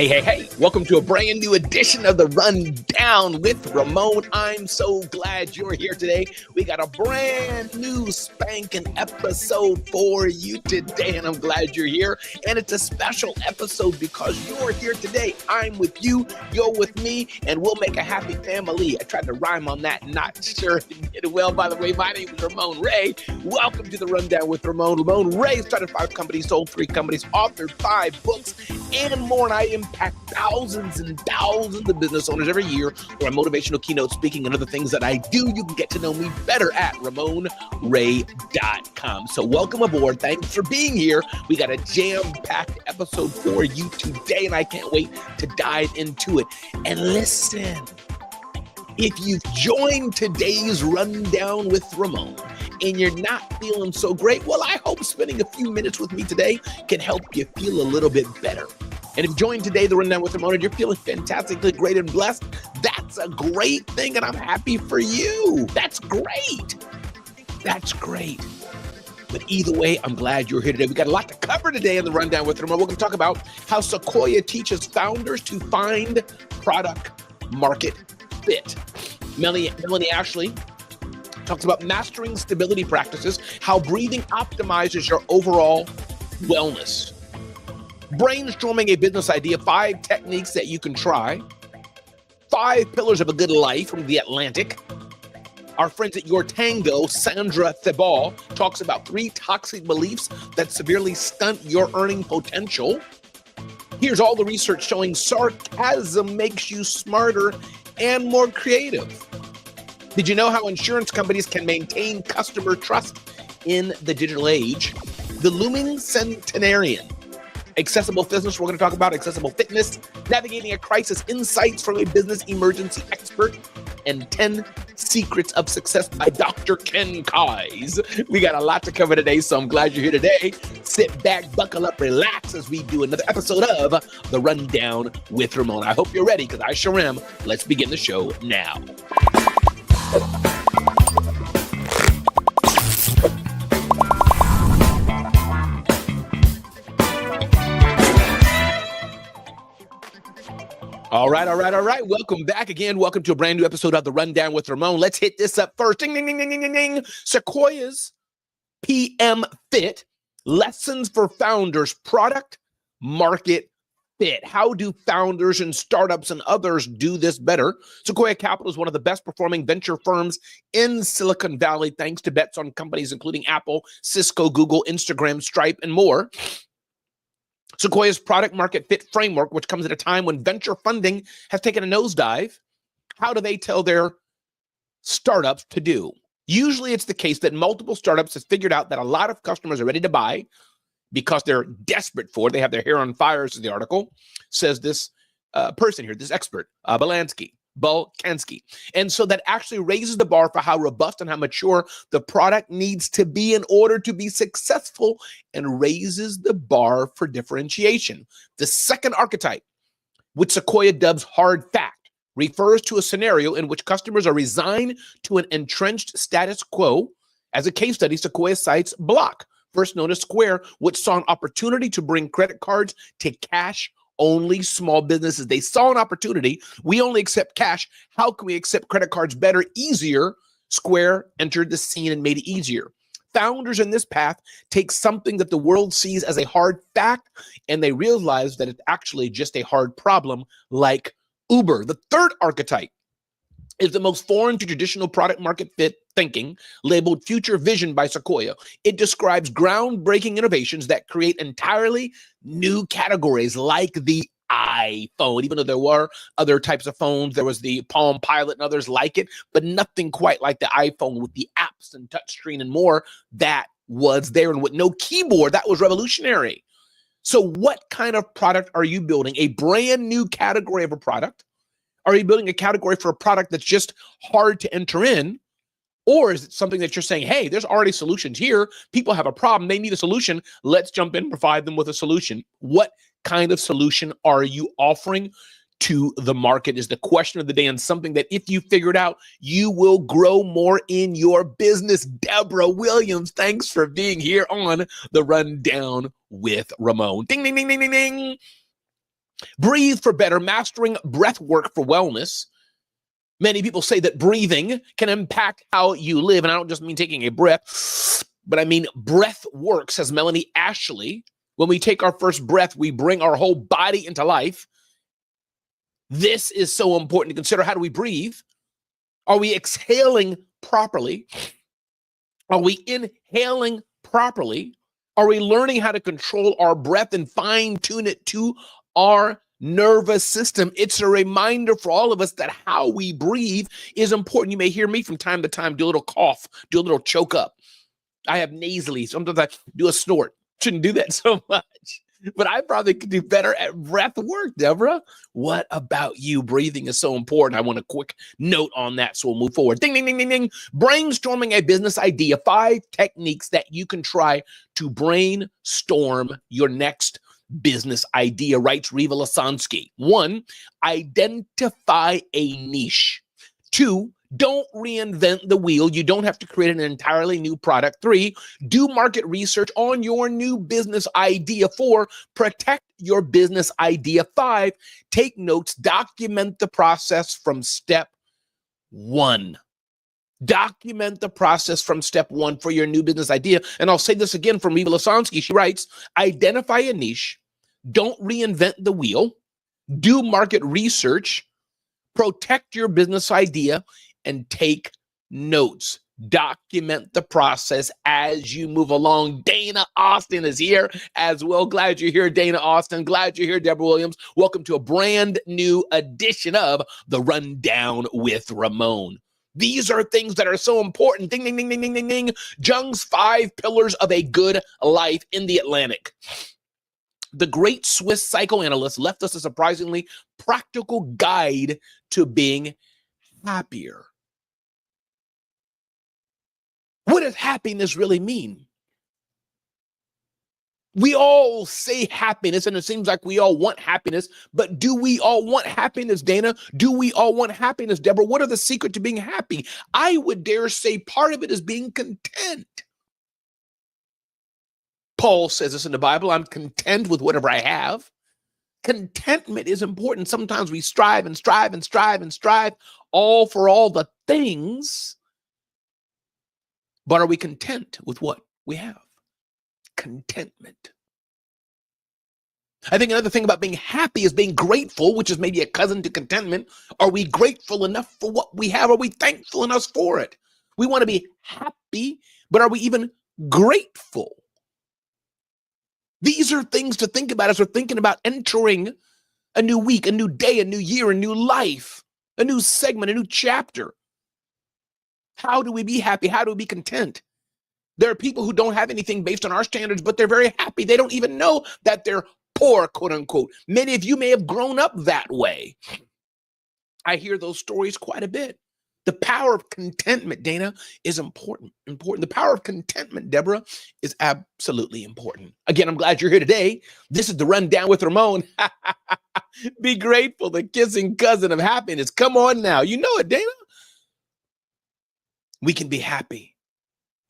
Hey. Welcome to a brand new edition of the Rundown with Ramon. I'm so glad you're here today. We got a brand new spanking episode for you today, and I'm glad you're here. And it's a special episode because you're here today. I'm with you, you're with me, and we'll make a happy family. I tried to rhyme on that, not sure if you did it well. By the way, my name is Ramon Ray. Welcome to the Rundown with Ramon. Ramon Ray started 5 companies, sold 3 companies, authored 5 books, and more, and I impact thousands and thousands of business owners every year through my motivational keynote speaking and other things that I do. You can get to know me better at RamonRay.com. So welcome aboard. Thanks for being here. We got a jam-packed episode for you today, and I can't wait to dive into it. And listen, if you've joined today's Rundown with Ramon and you're not feeling so great, well, I hope spending a few minutes with me today can help you feel a little bit better. And if you joined today, the Rundown with Ramon, and you're feeling fantastically great and blessed, that's a great thing, and I'm happy for you. That's great. That's great. But either way, I'm glad you're here today. We got a lot to cover today in the Rundown with Ramon. We're going to talk about how Sequoia teaches founders to find product market fit. Melanie Ashley talks about mastering stability practices, how breathing optimizes your overall wellness. Brainstorming a business idea, 5 techniques that you can try. 5 pillars of a good life from The Atlantic. Our friends at Your Tango, Sandra Thibault, talks about 3 toxic beliefs that severely stunt your earning potential. Here's all the research showing sarcasm makes you smarter and more creative. Did you know how insurance companies can maintain customer trust in the digital age? The looming centenarian. Accessible business, we're going to talk about accessible fitness, navigating a crisis, insights from a business emergency expert, and 10 secrets of success by Dr. Ken Kais. We got a lot to cover today, so I'm glad you're here today. Sit back, buckle up, relax as we do another episode of The Rundown with Ramon. I hope you're ready, because I sure am. Let's begin the show now. All right. Welcome back again. Welcome to a brand new episode of The Rundown with Ramon. Let's hit this up first. Ding, ding, ding, ding, ding, ding, ding. Sequoia's PM Fit, lessons for founders, product market fit. How do founders and startups and others do this better? Sequoia Capital is one of the best performing venture firms in Silicon Valley, thanks to bets on companies including Apple, Cisco, Google, Instagram, Stripe, and more. Sequoia's product market fit framework, which comes at a time when venture funding has taken a nosedive. How do they tell their startups to do? Usually it's the case that multiple startups have figured out that a lot of customers are ready to buy because they're desperate for it. They have their hair on fire, as the article says, this person here, this expert, Balkansky. And so that actually raises the bar for how robust and how mature the product needs to be in order to be successful, and raises the bar for differentiation. The second archetype, which Sequoia dubs hard fact, refers to a scenario in which customers are resigned to an entrenched status quo. As a case study, Sequoia cites Block, first known as Square, which saw an opportunity to bring credit cards to cash only small businesses. They saw an opportunity. We only accept cash. How can we accept credit cards better, easier? Square entered the scene and made it easier. Founders in this path take something that the world sees as a hard fact, and they realize that it's actually just a hard problem, like Uber. The third archetype is the most foreign to traditional product market fit thinking, labeled Future Vision by Sequoia. It describes groundbreaking innovations that create entirely new categories, like the iPhone. Even though there were other types of phones, there was the Palm Pilot and others like it, but nothing quite like the iPhone with the apps and touchscreen and more that was there. And with no keyboard, that was revolutionary. So what kind of product are you building? A brand new category of a product? Are you building a category for a product that's just hard to enter in? Or is it something that you're saying, hey, there's already solutions here. People have a problem. They need a solution. Let's jump in and provide them with a solution. What kind of solution are you offering to the market is the question of the day, and something that if you figure it out, you will grow more in your business. Deborah Williams, thanks for being here on The Rundown with Ramon. Ding, ding, ding, ding, ding, ding. Breathe for better, mastering breath work for wellness. Many people say that breathing can impact how you live. And I don't just mean taking a breath, but I mean breath work, says Melanie Ashley. When we take our first breath, we bring our whole body into life. This is so important to consider. How do we breathe? Are we exhaling properly? Are we inhaling properly? Are we learning how to control our breath and fine-tune it to our nervous system? It's a reminder for all of us that how we breathe is important. You may hear me from time to time do a little cough, do a little choke up. I have nasally. Sometimes I do a snort. Shouldn't do that so much. But I probably could do better at breath work, Deborah. What about you? Breathing is so important. I want a quick note on that, so we'll move forward. Ding, ding, ding, ding, ding. Brainstorming a business idea. 5 techniques that you can try to brainstorm your next business idea, writes Riva Lasansky. 1, identify a niche. 2, don't reinvent the wheel. You don't have to create an entirely new product. 3, do market research on your new business idea. 4, protect your business idea. 5, take notes, document the process from step 1. Document the process from step 1 for your new business idea. And I'll say this again from Riva Lasansky. She writes, identify a niche, don't reinvent the wheel, do market research, protect your business idea, and take notes. Document the process as you move along. Dana Austin is here as well. Glad you're here, Dana Austin. Glad you're here, Deborah Williams. Welcome to a brand new edition of The Rundown with Ramon. These are things that are so important. Ding, ding, ding, ding, ding, ding, ding. Jung's 5 pillars of a good life in the Atlantic. The great Swiss psychoanalyst left us a surprisingly practical guide to being happier. What does happiness really mean? We all say happiness, and it seems like we all want happiness, but do we all want happiness, Dana? Do we all want happiness, Deborah? What are the secret to being happy? I would dare say part of it is being content. Paul says this in the Bible, I'm content with whatever I have. Contentment is important. Sometimes we strive and strive and strive and strive all for all the things. But are we content with what we have? Contentment. I think another thing about being happy is being grateful, which is maybe a cousin to contentment. Are we grateful enough for what we have? Are we thankful enough for it? We want to be happy, but are we even grateful? These are things to think about as we're thinking about entering a new week, a new day, a new year, a new life, a new segment, a new chapter. How do we be happy? How do we be content? There are people who don't have anything based on our standards, but they're very happy. They don't even know that they're poor, quote unquote. Many of you may have grown up that way. I hear those stories quite a bit. The power of contentment, Dana, is important. The power of contentment, Deborah, is absolutely important. Again, I'm glad you're here today. This is The Rundown with Ramon. Be grateful, the kissing cousin of happiness. Come on now. You know it, Dana. We can be happy.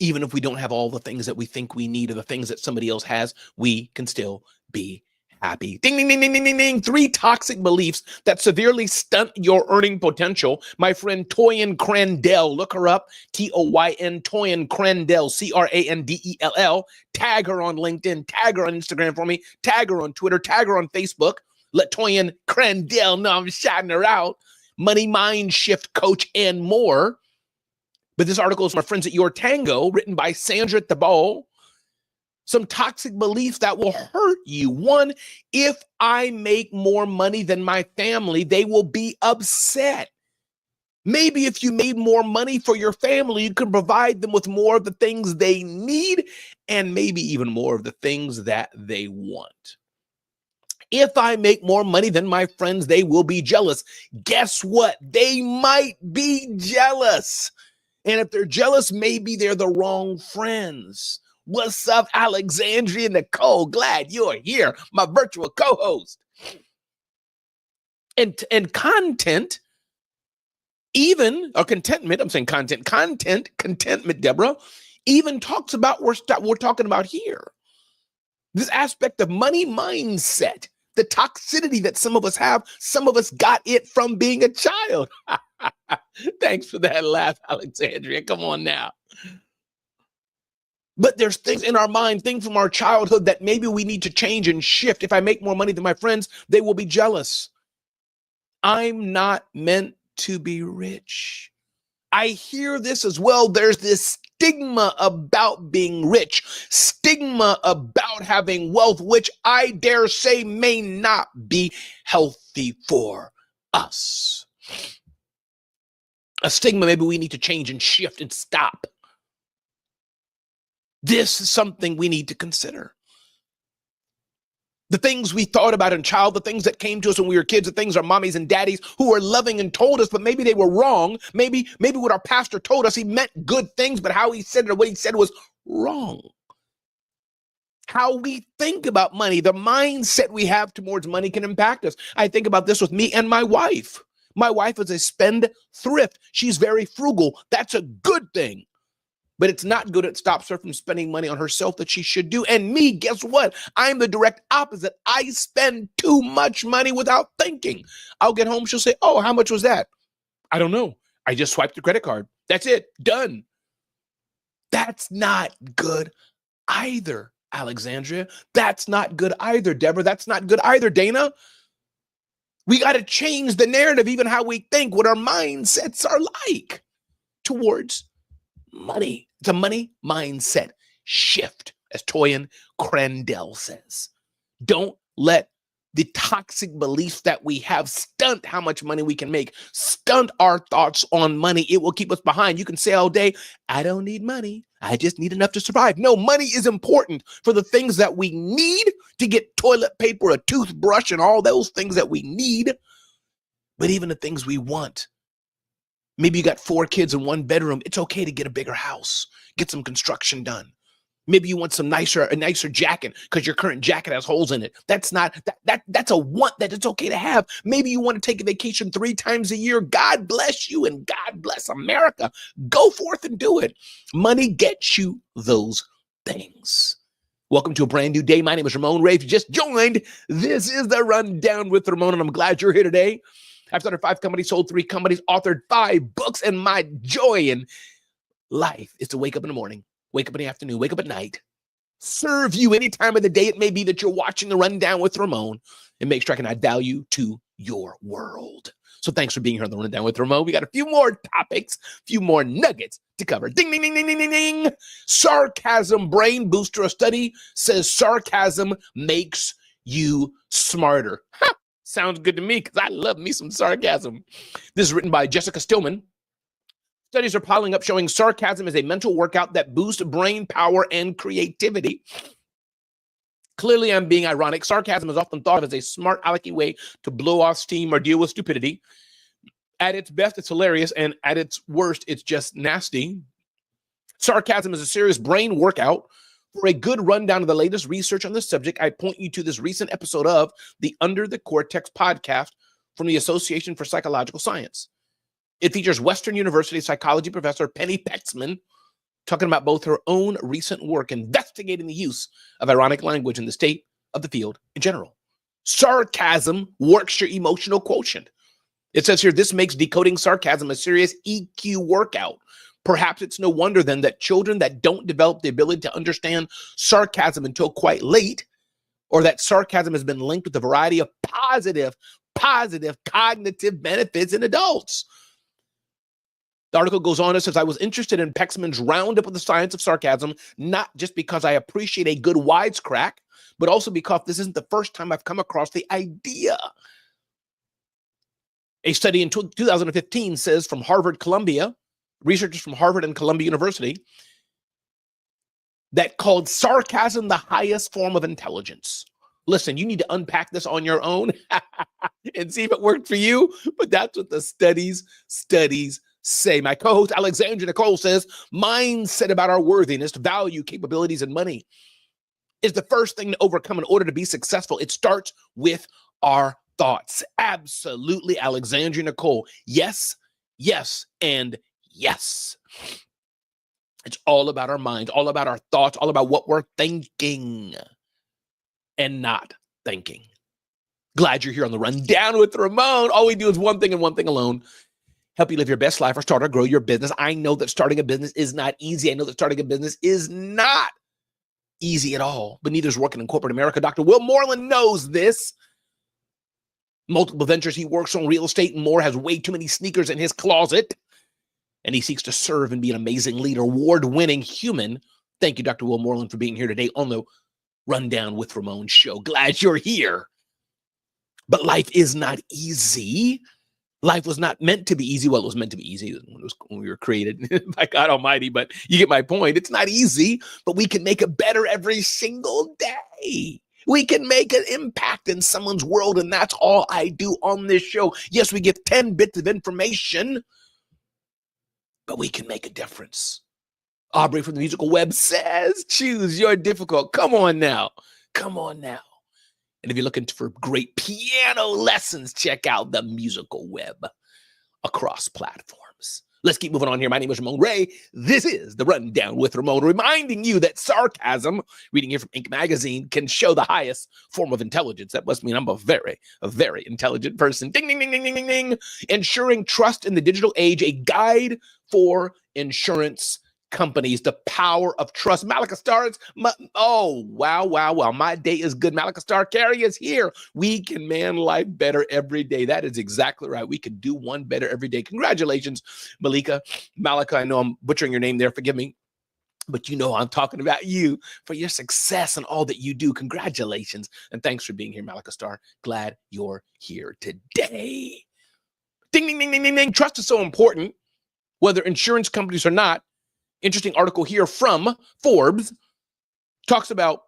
Even if we don't have all the things that we think we need or the things that somebody else has, we can still be happy. Ding, ding, ding, ding, ding, ding, ding. 3 toxic beliefs that severely stunt your earning potential. My friend Toyin Crandell, look her up, Toyn, Toyin Crandell, Crandell. Tag her on LinkedIn, tag her on Instagram for me, tag her on Twitter, tag her on Facebook. Let Toyin Crandell know I'm shouting her out. Money mind shift coach and more. But this article is from my friends at Your Tango, written by Sandra Thibault. Some toxic beliefs that will hurt you. 1, if I make more money than my family, they will be upset. Maybe if you made more money for your family, you could provide them with more of the things they need and maybe even more of the things that they want. If I make more money than my friends, they will be jealous. Guess what? They might be jealous. And if they're jealous, maybe they're the wrong friends. What's up, Alexandria Nicole? Glad you're here, my virtual co-host. And contentment, Deborah, even talks about what we're talking about here. This aspect of money mindset the toxicity that some of us have, some of us got it from being a child. Thanks for that laugh, Alexandria. Come on now. But there's things in our mind, things from our childhood that maybe we need to change and shift. If I make more money than my friends, they will be jealous. I'm not meant to be rich. I hear this as well. There's this stigma about being rich, stigma about having wealth, which I dare say may not be healthy for us. A stigma maybe we need to change and shift and stop. This is something we need to consider. The things we thought about in child, the things that came to us when we were kids, the things our mommies and daddies who were loving and told us, but maybe they were wrong. Maybe what our pastor told us, he meant good things, but how he said it or what he said was wrong. How we think about money, the mindset we have towards money can impact us. I think about this with me and my wife. My wife is a spendthrift. She's very frugal. That's a good thing. But it's not good. It stops her from spending money on herself that she should do. And me, guess what? I'm the direct opposite. I spend too much money without thinking. I'll get home. She'll say, oh, how much was that? I don't know. I just swiped the credit card. That's it. Done. That's not good either, Alexandria. That's not good either, Deborah. That's not good either, Dana. We got to change the narrative, even how we think, what our mindsets are like towards money. It's a money mindset shift, as Toyin Crandell says. Don't let the toxic beliefs that we have stunt how much money we can make, stunt our thoughts on money. It will keep us behind. You can say all day, I don't need money. I just need enough to survive. No, money is important for the things that we need to get toilet paper, a toothbrush, and all those things that we need. But even the things we want. Maybe you got 4 kids in 1 bedroom. It's okay to get a bigger house, get some construction done. Maybe you want a nicer jacket because your current jacket has holes in it. That's a want that it's okay to have. Maybe you want to take a vacation 3 times a year. God bless you and God bless America. Go forth and do it. Money gets you those things. Welcome to a brand new day. My name is Ramon Ray. If you just joined, this is the Rundown with Ramon, and I'm glad you're here today. I've started 5 companies, sold 3 companies, authored 5 books, and my joy in life is to wake up in the morning, wake up in the afternoon, wake up at night, serve you any time of the day it may be that you're watching the Rundown with Ramon, and make sure I can add value to your world. So thanks for being here on the Rundown with Ramon. We got a few more topics, a few more nuggets to cover. Ding, ding, ding, ding, ding, ding, ding. Sarcasm brain booster. A study says sarcasm makes you smarter. Ha! Sounds good to me because I love me some sarcasm. This is written by Jessica Stillman. Studies are piling up showing sarcasm is a mental workout that boosts brain power and creativity. Clearly, I'm being ironic. Sarcasm is often thought of as a smart, alecky way to blow off steam or deal with stupidity. At its best, it's hilarious, and at its worst, it's just nasty. Sarcasm is a serious brain workout. For a good rundown of the latest research on this subject, I point you to this recent episode of the Under the Cortex podcast from the Association for Psychological Science. It features Western University psychology professor Penny Pecksman talking about both her own recent work investigating the use of ironic language in the state of the field in general. Sarcasm works your emotional quotient. It says here, this makes decoding sarcasm a serious EQ workout. Perhaps it's no wonder then that children that don't develop the ability to understand sarcasm until quite late, or that sarcasm has been linked with a variety of positive cognitive benefits in adults. The article goes on and says, I was interested in Pecksman's roundup of the science of sarcasm, not just because I appreciate a good wisecrack, but also because this isn't the first time I've come across the idea. A study in 2015 says from Columbia, researchers from Harvard and Columbia University, that called sarcasm the highest form of intelligence. Listen, you need to unpack this on your own and see if it worked for you, but that's what the studies say. My co-host Alexandra Nicole says, mindset about our worthiness, value, capabilities, and money is the first thing to overcome in order to be successful. It starts with our thoughts. Absolutely, Alexandra Nicole. Yes, and yes. It's all about our minds, all about our thoughts, all about what we're thinking and not thinking. Glad you're here on the Rundown with Ramon. All we do is one thing and one thing alone. Help you live your best life or start or grow your business. I know that starting a business is not easy. I know that starting a business is not easy at all, but neither is working in corporate America. Dr. Will Moreland knows this. Multiple ventures he works on, real estate and more, has way too many sneakers in his closet, and he seeks to serve and be an amazing leader, award-winning human. Thank you, Dr. Will Moreland, for being here today on the Rundown with Ramon show. Glad you're here. But life is not easy. Life was not meant to be easy. Well, it was meant to be easy when we were created by God Almighty, but you get my point. It's not easy, but we can make it better every single day. We can make an impact in someone's world, and that's all I do on this show. Yes, we give 10 bits of information, but we can make a difference. Aubrey from the Musical Web says, choose your difficult. Come on now. Come on now. And if you're looking for great piano lessons, check out the Musical Web across platforms. Let's keep moving on here. My name is Ramon Ray. This is the Rundown with Ramon, reminding you that sarcasm, reading here from Inc. magazine, can show the highest form of intelligence. That must mean I'm a very intelligent person. Ding, ding, ding, ding, ding, ding, ding. Ensuring trust in the digital age, a guide for insurance companies, the power of trust. Malika Stars, wow. My day is good. Malika Star Carey is here. We can man life better every day. That is exactly right. We can do one better every day. Congratulations, Malika. I know I'm butchering your name there. Forgive me. But you know I'm talking about you for your success and all that you do. Congratulations. And thanks for being here, Malika Star. Glad you're here today. Ding, ding, ding, ding, ding, ding. Trust is so important, whether insurance companies or not. Interesting article here from Forbes talks about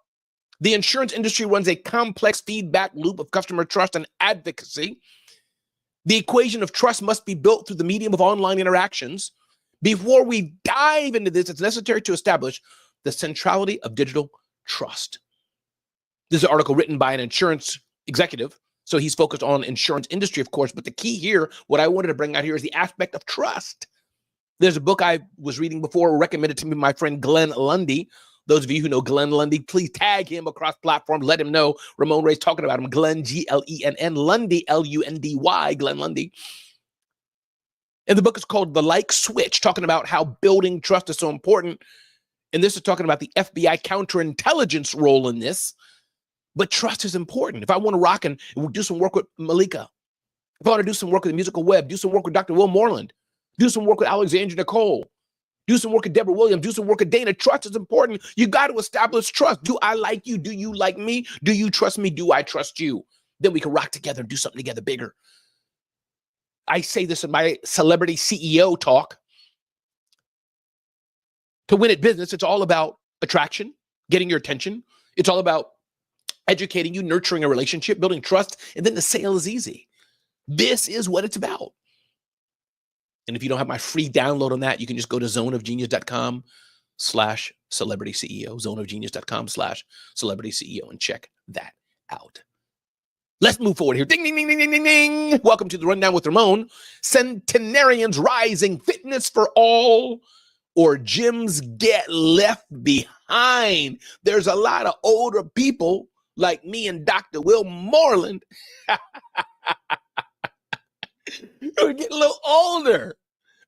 the insurance industry runs a complex feedback loop of customer trust and advocacy. The equation of trust must be built through the medium of online interactions. Before we dive into this, it's necessary to establish the centrality of digital trust. This is an article written by an insurance executive. So he's focused on insurance industry, of course, but the key here, what I wanted to bring out here is the aspect of trust. There's a book I was reading before, recommended to me by my friend Glenn Lundy. Those of you who know Glenn Lundy, please tag him across platforms. Let him know Ramon Ray's talking about him. Glenn, Glenn, Lundy, Lundy, Glenn Lundy. And the book is called The Like Switch, talking about how building trust is so important. And this is talking about the FBI counterintelligence role in this. But trust is important. If I want to rock and do some work with Malika, if I want to do some work with the Musical Web, do some work with Dr. Will Moreland, do some work with Alexandra Nicole, do some work with Deborah Williams, do some work with Dana. Trust is important. You got to establish trust. Do I like you? Do you like me? Do you trust me? Do I trust you? Then we can rock together and do something together bigger. I say this in my celebrity CEO talk. To win at business, it's all about attraction, getting your attention. It's all about educating you, nurturing a relationship, building trust, and then the sale is easy. This is what it's about. And if you don't have my free download on that, you can just go to zoneofgenius.com/celebrity CEO, zoneofgenius.com/celebrity CEO, and check that out. Let's move forward here. Ding, ding, ding, ding, ding, ding, ding. Welcome to the Rundown with Ramon. Centenarians rising, fitness for all, or gyms get left behind. There's a lot of older people like me and Dr. Will Moreland. We're getting a little older,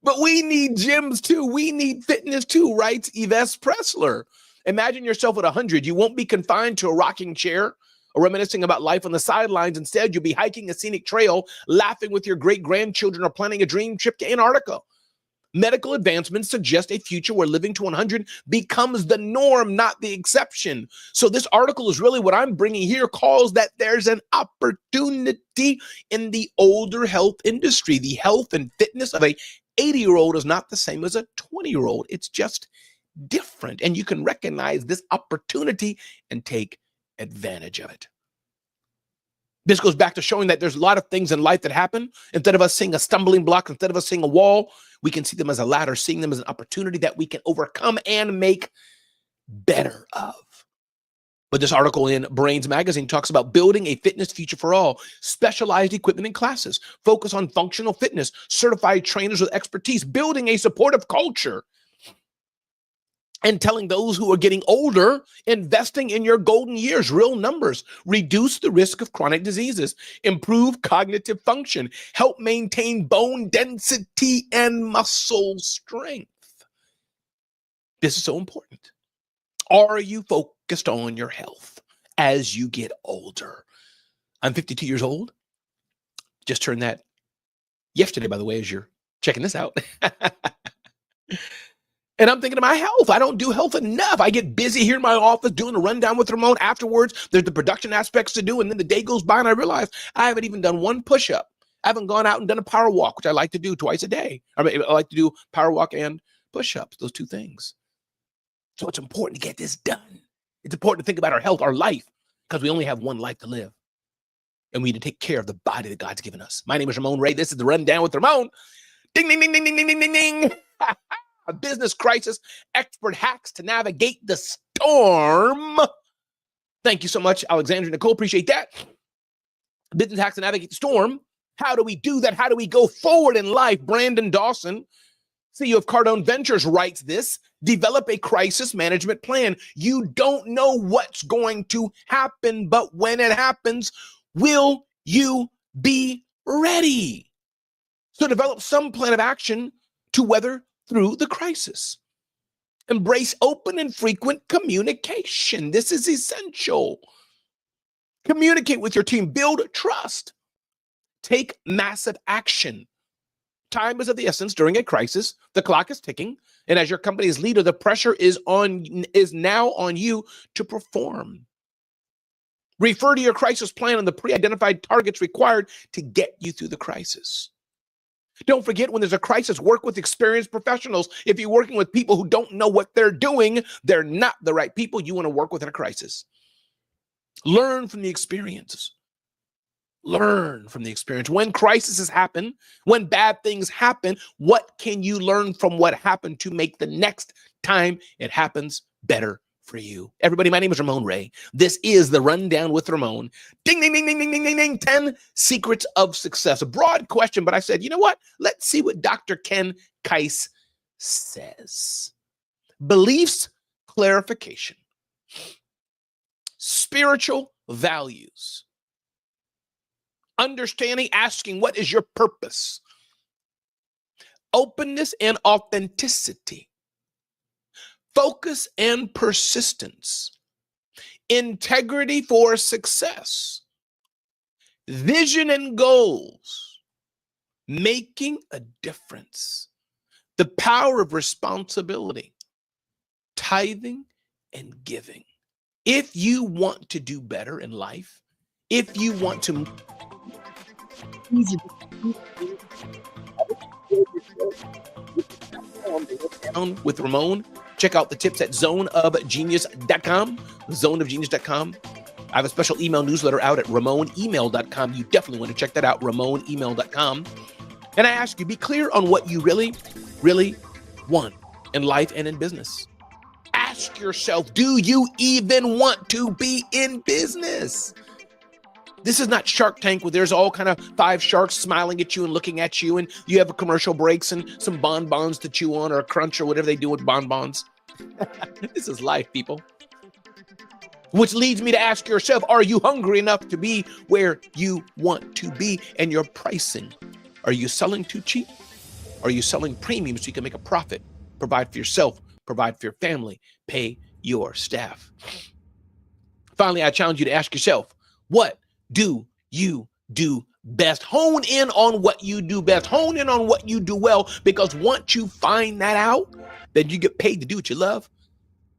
but we need gyms too. We need fitness too, writes Yves Pressler. Imagine yourself at 100. You won't be confined to a rocking chair or reminiscing about life on the sidelines. Instead, you'll be hiking a scenic trail, laughing with your great-grandchildren, or planning a dream trip to Antarctica. Medical advancements suggest a future where living to 100 becomes the norm, not the exception. So this article is really what I'm bringing here, calls that there's an opportunity in the older health industry. The health and fitness of a 80-year-old is not the same as a 20-year-old. It's just different. And you can recognize this opportunity and take advantage of it. This goes back to showing that there's a lot of things in life that happen. Instead of us seeing a stumbling block, instead of us seeing a wall, we can see them as a ladder, seeing them as an opportunity that we can overcome and make better of. But this article in Brains Magazine talks about building a fitness future for all, specialized equipment and classes, focus on functional fitness, certified trainers with expertise, building a supportive culture. and telling those who are getting older, investing in your golden years, real numbers, reduce the risk of chronic diseases, improve cognitive function, help maintain bone density and muscle strength. This is so important. Are you focused on your health as you get older? I'm 52 years old. Just turned that yesterday, by the way, as you're checking this out. And I'm thinking of my health. I don't do health enough. I get busy here in my office doing a rundown with Ramon. Afterwards, there's the production aspects to do. And then the day goes by and I realize I haven't even done one push-up. I haven't gone out and done a power walk, which I like to do twice a day. I like to do power walk and push-ups, those two things. So it's important to get this done. It's important to think about our health, our life, because we only have one life to live. And we need to take care of the body that God's given us. My name is Ramon Ray. This is the Rundown with Ramon. Ding, ding, ding, ding, ding, ding, ding, ding, ding. A business crisis, expert hacks to navigate the storm. Thank you so much, Alexandra Nicole. Appreciate that. Business hacks to navigate the storm. How do we do that? How do we go forward in life? Brandon Dawson, CEO of Cardone Ventures, writes this: develop a crisis management plan. You don't know what's going to happen, but when it happens, will you be ready? So develop some plan of action to weather through the crisis. Embrace open and frequent communication. This is essential. Communicate with your team. Build trust. Take massive action. Time is of the essence during a crisis. The clock is ticking. And as your company's leader, the pressure is now on you to perform. Refer to your crisis plan and the pre-identified targets required to get you through the crisis. Don't forget, when there's a crisis, work with experienced professionals. If you're working with people who don't know what they're doing, they're not the right people you want to work with in a crisis. Learn from the experiences. Learn from the experience. When crises happen, when bad things happen, what can you learn from what happened to make the next time it happens better for you? Everybody, my name is Ramon Ray. This is the Rundown with Ramon. Ding, ding, ding, ding, ding, ding, ding, ding. 10 secrets of success. A broad question, but I said, you know what? Let's see what Dr. Ken Keiss says. Beliefs, clarification, spiritual values, understanding, asking, what is your purpose? Openness and authenticity. Focus and persistence, integrity for success, vision and goals, making a difference, the power of responsibility, tithing and giving. If you want to do better in life, if you want to with Ramon, check out the tips at zoneofgenius.com, zoneofgenius.com. I have a special email newsletter out at ramonemail.com. You definitely want to check that out, ramonemail.com. And I ask you, be clear on what you really, really want in life and in business. Ask yourself, do you even want to be in business? This is not Shark Tank where there's all kind of 5 sharks smiling at you and looking at you, and you have a commercial breaks and some bonbons to chew on or a crunch or whatever they do with bonbons. This is life, people. Which leads me to ask yourself, are you hungry enough to be where you want to be? And your pricing, are you selling too cheap? Are you selling premium so you can make a profit? Provide for yourself, provide for your family, pay your staff. Finally, I challenge you to ask yourself, what do you do best? Hone in on what you do best. Hone in on what you do well, because once you find that out, then you get paid to do what you love.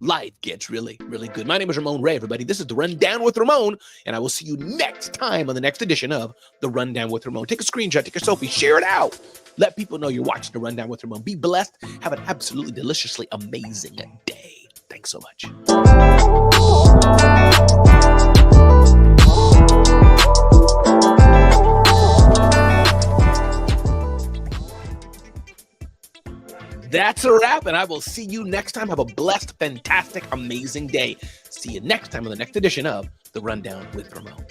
Life gets really, really good. My name is Ramon Ray, everybody. This is the Rundown with Ramon, and I will see you next time on the next edition of the Rundown with Ramon. Take a screenshot, take a selfie, share it out. Let people know you're watching the Rundown with Ramon. Be blessed. Have an absolutely deliciously amazing day. Thanks so much. That's a wrap, and I will see you next time. Have a blessed, fantastic, amazing day. See you next time on the next edition of the Rundown with Ramon.